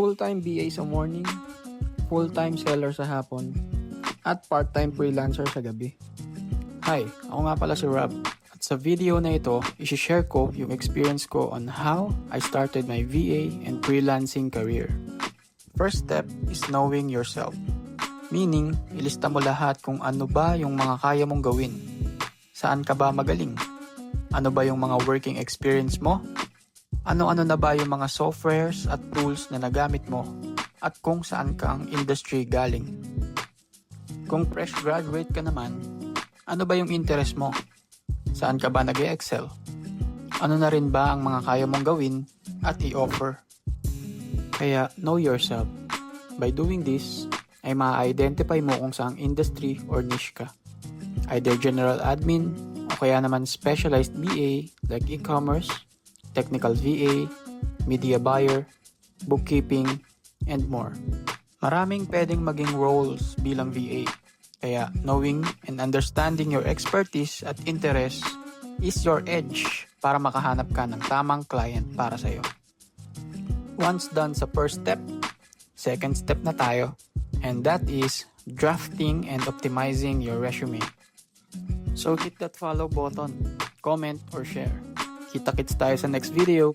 Full-time BA sa morning, full-time seller sa hapon, at part-time freelancer sa gabi. Hi, ako nga pala si Rob. At sa video na ito, isi-share ko yung experience ko on how I started my VA and freelancing career. First step is knowing yourself. Meaning, ilista mo lahat kung ano ba yung mga kaya mong gawin. Saan ka ba magaling? Ano ba yung mga working experience mo? Ano-ano na ba yung mga softwares at tools na nagamit mo? At kung saan kang industry galing? Kung fresh graduate ka naman, ano ba yung interest mo? Saan ka ba nag-e-excel? Ano na rin ba ang mga kaya mong gawin at i-offer? Kaya know yourself. By doing this, ay ma-identify mo kung saang industry or niche ka. Either general admin o kaya naman specialized BA like e-commerce, technical VA, media buyer, bookkeeping, and more. Maraming pwedeng maging roles bilang VA. Kaya knowing and understanding your expertise at interest is your edge para makahanap ka ng tamang client para sa'yo. Once done sa first step, second step na tayo, and that is drafting and optimizing your resume. So hit that follow button, comment or share. Kita-kits tayo sa next video.